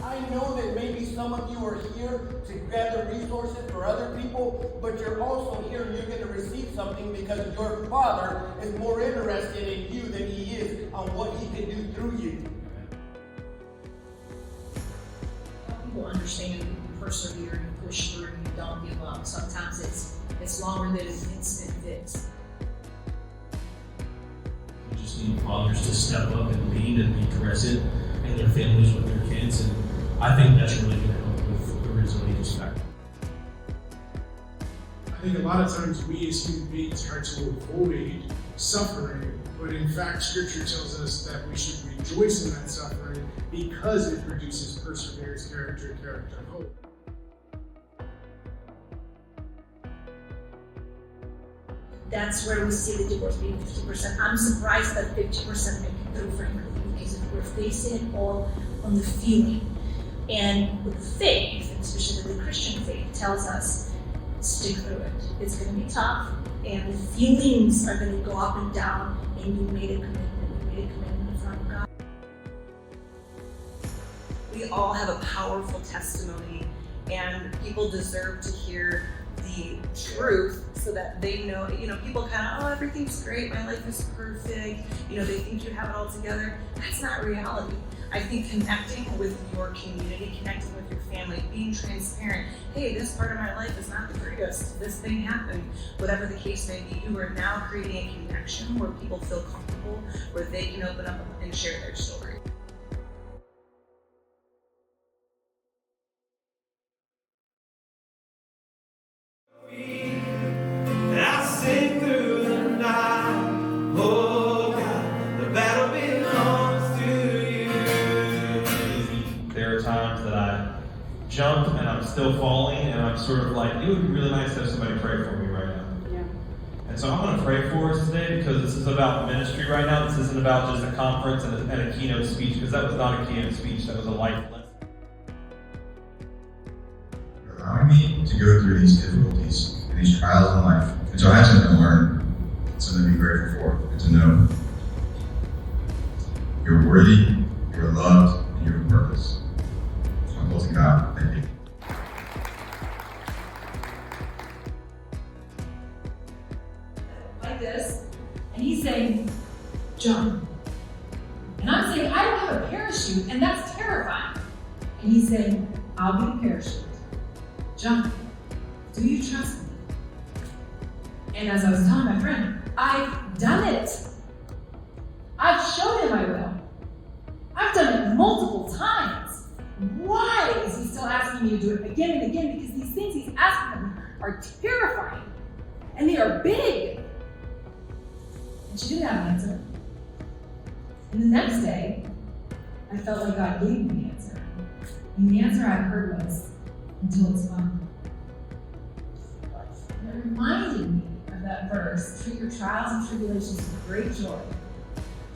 I know that maybe some of you are here to gather resources for other people, but you're also here and you're going to receive something because your Father is more interested in you than He is on what He can do through you. People understand you persevere and you push through and you don't give up. Sometimes it's longer than an instant fix. You just need fathers to step up and lead and be present in their families with their kids, and I think that's really going to help with the resilience factor. I think a lot of times we as human beings try to avoid suffering, but in fact Scripture tells us that we should rejoice in that suffering because it produces perseverance, character, and hope. That's where we see the divorce being 50%. I'm surprised that 50% make it through, frankly, because if we're facing it all on the feeling. And with faith, especially the Christian faith, tells us stick through it. It's going to be tough, and the feelings are going to go up and down, and you made a commitment. You made a commitment in front of God. We all have a powerful testimony, and people deserve to hear the truth so that they know, people kind of, oh, everything's great, my life is perfect, they think you have it all together. That's not reality. I think connecting with your community, connecting with your family, being transparent, hey, this part of my life is not the greatest, this thing happened, whatever the case may be, you are now creating a connection where people feel comfortable, where they can open up and share their story. There are times that I jump and I'm still falling, and I'm sort of like, it would be really nice to have somebody pray for me right now. Yeah. And so I'm going to pray for us today, because this is about ministry right now. This isn't about just a conference and a keynote speech, because that was not a keynote speech, that was a life lesson. You're allowing me to go through these difficulties and these trials in life. And so I have something to learn, something to be grateful for, and to know you're worthy, you're loved, and you're purpose. I'm closing God. Thank you. Like this, and he's saying, jump. And I'm saying, I don't have a parachute, and that's terrifying. And he's saying, I'll be the parachute. Jump. Do you trust me? And as I was telling my friend, I've done it. I've shown him I will. I've done it multiple times. Why is he still asking me to do it again and again? Because these things he's asking me are terrifying. And they are big. And she didn't have an answer. And the next day, I felt like God gave me the answer. And the answer I heard was, until it's fun. And it reminded me of that verse, treat your trials and tribulations with great joy,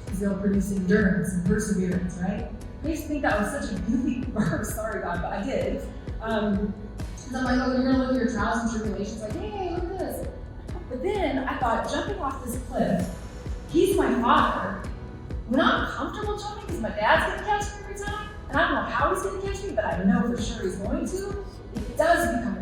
because they'll produce endurance and perseverance, right? I used to think that was such a goofy verse, sorry God, but I did. So I'm like, oh, you're gonna look at your trials and tribulations, like, hey, look at this. But then I thought, jumping off this cliff, he's my father. When I'm comfortable jumping, because my dad's gonna catch me every time, and I don't know how he's gonna catch me, but I know for sure he's going to, it does become